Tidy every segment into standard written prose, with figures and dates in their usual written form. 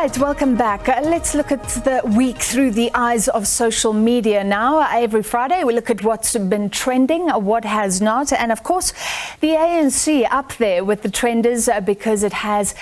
right, welcome back. Let's look at the week through the eyes of social media now. Every Friday we look at what's been trending, what has not, and of course the ANC up there with the trenders because it has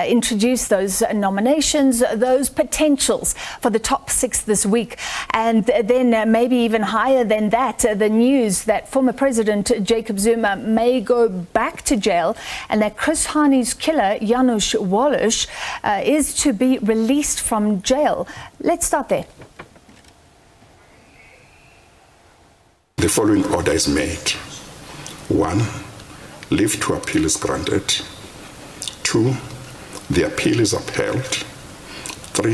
introduced those nominations, those potentials for the top 6 this week. And then maybe even higher than that, the news that former President Jacob Zuma may go back to jail and that Chris Hani's killer, Janusz Walus, is to be released from jail. Let's start there. The following order is made. 1, leave to appeal is granted. 2, the appeal is upheld. 3,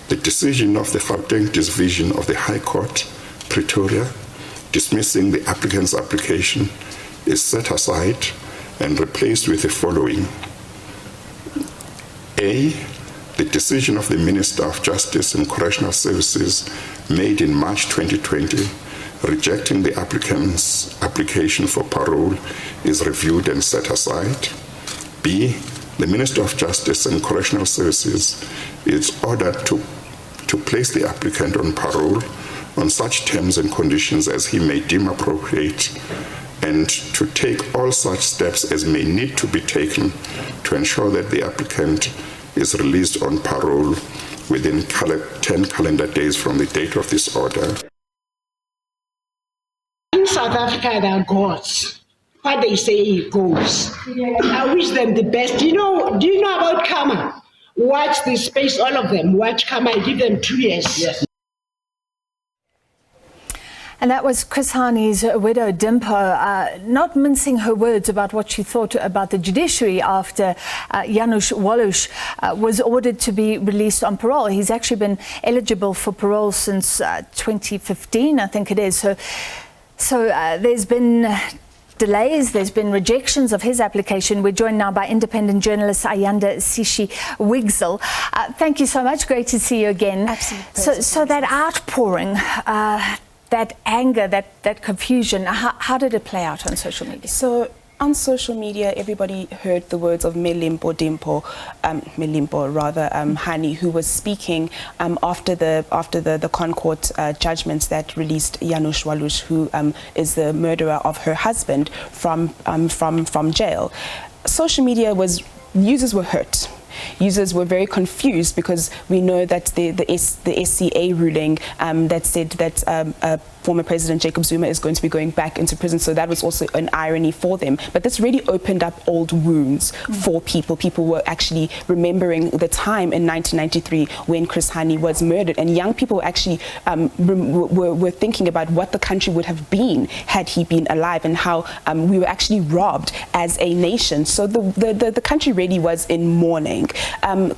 the decision of the Gauteng Division of the High Court, Pretoria, dismissing the applicant's application is set aside and replaced with the following. A, the decision of the Minister of Justice and Correctional Services made in March 2020 rejecting the applicant's application for parole is reviewed and set aside. B, the Minister of Justice and Correctional Services is ordered to place the applicant on parole on such terms and conditions as he may deem appropriate, and to take all such steps as may need to be taken to ensure that the applicant is released on parole within 10 calendar days from the date of this order. In South Africa, there are gods. What they say it goes. I wish them the best. Do you know about karma? Watch the space, all of them. Watch karma. I give them 2 years. Yes. And that was Chris Hani's widow, Dimpo, not mincing her words about what she thought about the judiciary after Janusz Walus was ordered to be released on parole. He's actually been eligible for parole since 2015, I think it is. So there's been delays, there's been rejections of his application. We're joined now by independent journalist Ayanda Sishi Wigzell. Thank you so much. Great to see you again. Absolutely. So that outpouring, that anger, that confusion, how did it play out on social media? So on social media, everybody heard the words of Melimpo Hani, who was speaking after the Concourt judgments that released Janusz Walus, who is the murderer of her husband, from jail. Social media users were hurt. Users were very confused because we know that the SCA ruling that said that former President Jacob Zuma is going to be going back into prison, so that was also an irony for them. But this really opened up old wounds for people. People were actually remembering the time in 1993 when Chris Hani was murdered, and young people actually were thinking about what the country would have been had he been alive, and how we were actually robbed as a nation. So the country really was in mourning.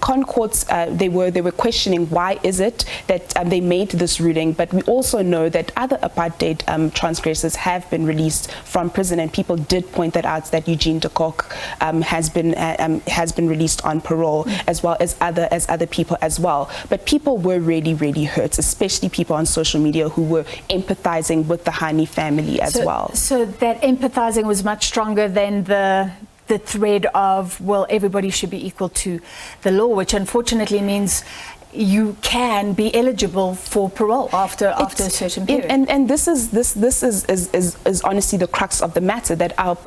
Concourts, they were questioning why is it that they made this ruling, but we also know that other apartheid transgressors have been released from prison, and people did point that out, that Eugene de Kock has been released on parole, as well as other people as well. But people were really hurt, especially people on social media who were empathizing with the Hani family as well. So that empathizing was much stronger than the thread of, well, everybody should be equal to the law, which unfortunately means you can be eligible for parole after a certain period. And this is honestly the crux of the matter, that our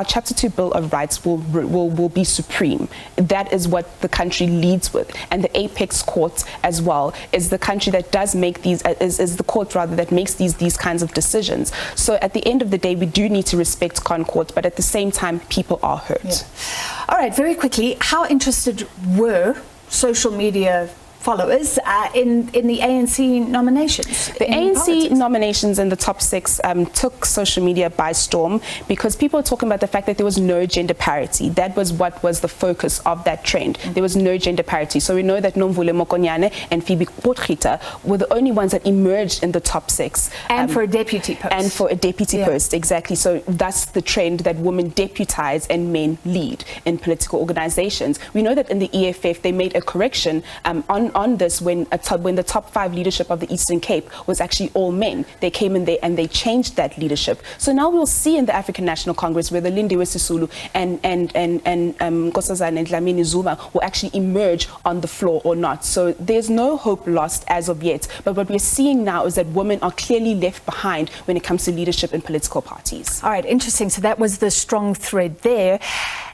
Chapter 2 Bill of Rights will be supreme. That is what the country leads with, and the apex court as well is the country that does make these is the court rather that makes these kinds of decisions. So at the end of the day, we do need to respect Concourt, but at the same time, people are hurt. Yeah. All right, very quickly, how interested were social media followers in the ANC nominations? The ANC nominations in the top 6 took social media by storm, because people were talking about the fact that there was no gender parity. That was what was the focus of that trend. There was no gender parity. So we know that Nomvule Mokonyane and Phoebe Potgieter were the only ones that emerged in the top 6. And for a deputy post. And for a deputy post, exactly. So that's the trend, that women deputize and men lead in political organizations. We know that in the EFF, they made a correction on on this when the top 5 leadership of the Eastern Cape was actually all men. They came in there and they changed that leadership. So now we'll see in the African National Congress whether Lindiwe Sisulu and Nkosazana and Dlamini Zuma will actually emerge on the floor or not. So there's no hope lost as of yet. But what we're seeing now is that women are clearly left behind when it comes to leadership in political parties. All right, interesting. So that was the strong thread there.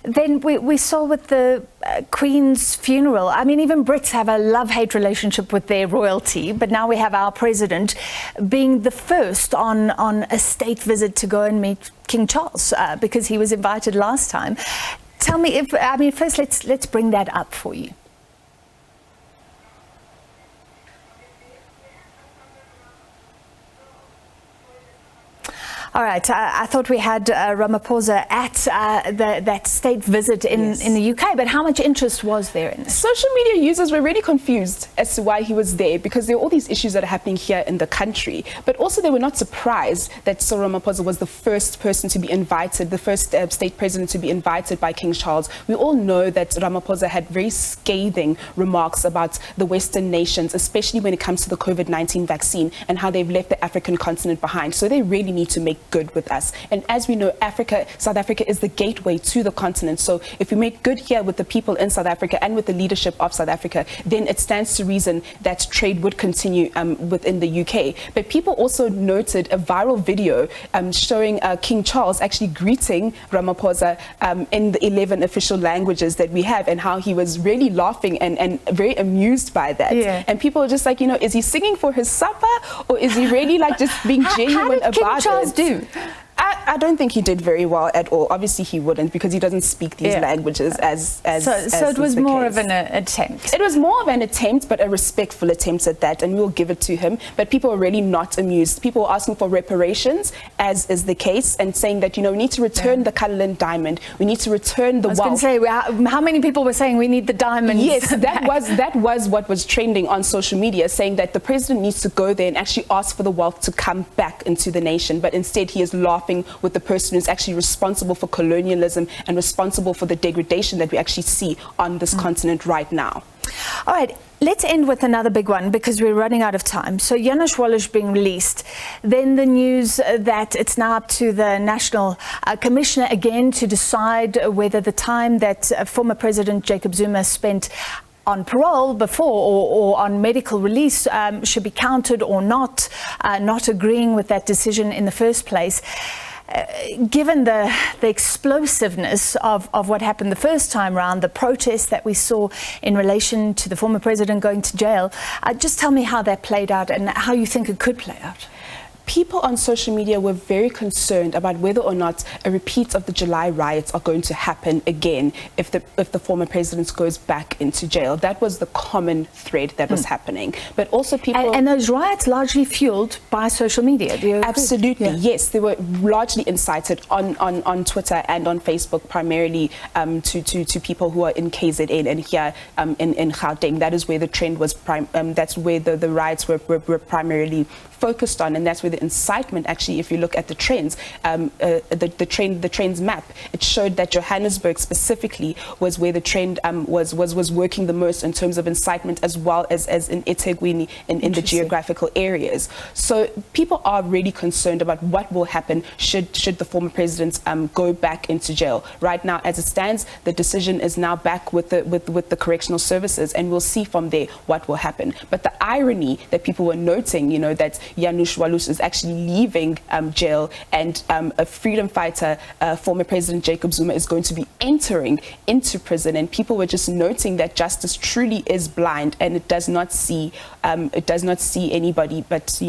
Then we saw with the Queen's funeral, I mean, even Brits have a love-hate relationship with their royalty, but now we have our president being the first on a state visit to go and meet King Charles because he was invited last time. Tell me first let's bring that up for you. All right, I thought we had Ramaphosa at that state visit in the UK, but how much interest was there in this? Social media users were really confused as to why he was there, because there were all these issues that are happening here in the country, but also they were not surprised that Cyril Ramaphosa was the first person to be invited, the first state president to be invited by King Charles. We all know that Ramaphosa had very scathing remarks about the Western nations, especially when it comes to the COVID-19 vaccine and how they've left the African continent behind. So they really need to make good with us. And as we know, South Africa is the gateway to the continent. So if we make good here with the people in South Africa and with the leadership of South Africa, then it stands to reason that trade would continue within the UK. But people also noted a viral video showing King Charles actually greeting Ramaphosa in the 11 official languages that we have, and how he was really laughing and very amused by that. Yeah. And people are just like, is he singing for his supper, or is he really like just being genuine about it? How did King Charles do? I don't think he did very well at all. Obviously he wouldn't, because he doesn't speak these languages as So it was more of an attempt. It was more of an attempt, but a respectful attempt at that, and we'll give it to him. But people are really not amused. People are asking for reparations, as is the case, and saying that, we need to return the Cullinan diamond. We need to return the wealth. I was going to say, how many people were saying we need the diamond? Yes, that was what was trending on social media, saying that the president needs to go there and actually ask for the wealth to come back into the nation. But instead he is laughing with the person who's actually responsible for colonialism and responsible for the degradation that we actually see on this continent right now. All right, let's end with another big one, because we're running out of time. So Janusz Walus being released, then the news that it's now up to the National Commissioner again to decide whether the time that former President Jacob Zuma spent on parole before or on medical release should be counted or not, not agreeing with that decision in the first place. Given the explosiveness of what happened the first time round, the protests that we saw in relation to the former president going to jail, just tell me how that played out and how you think it could play out. People on social media were very concerned about whether or not a repeat of the July riots are going to happen again if the former president goes back into jail. That was the common thread that was happening. But also people... And those riots largely fueled by social media. Do you agree? Absolutely, yes. They were largely incited on Twitter and on Facebook, primarily to people who are in KZN and here in Gauteng. That is where the trend was, that's where the riots were primarily focused on, and that's where the incitement, actually, if you look at the trends, the trends map, it showed that Johannesburg specifically was where the trend was working the most in terms of incitement, as well as in eThekwini in the geographical areas. So people are really concerned about what will happen should the former president go back into jail. Right now, as it stands, the decision is now back with the correctional services, and we'll see from there what will happen. But the irony that people were noting, that Janusz Walus is actually leaving jail, and a freedom fighter, former President Jacob Zuma, is going to be entering into prison. And people were just noting that justice truly is blind, and it does not see anybody but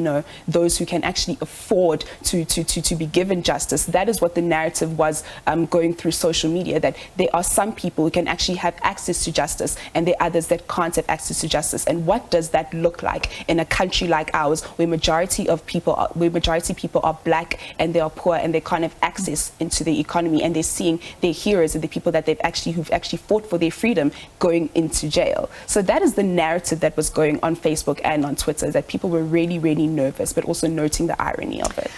those who can actually afford to be given justice. That is what the narrative was going through social media, that there are some people who can actually have access to justice, and there are others that can't have access to justice. And what does that look like in a country like ours, where majority people are black and they are poor and they can't have access into the economy, and they're seeing their heroes and the people that who've actually fought for their freedom going into jail? So that is the narrative that was going on Facebook and on Twitter, that people were really, really nervous, but also noting the irony of it.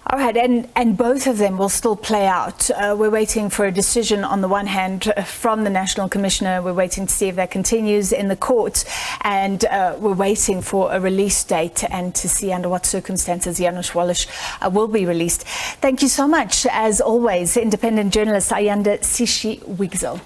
All right, and both of them will still play out. We're waiting for a decision on the one hand from the National Commissioner. We're waiting to see if that continues in the courts, and we're waiting for a release date and to see under what circumstances Janusz Walus will be released. Thank you so much, as always, independent journalist Ayanda Sishi Wigzell.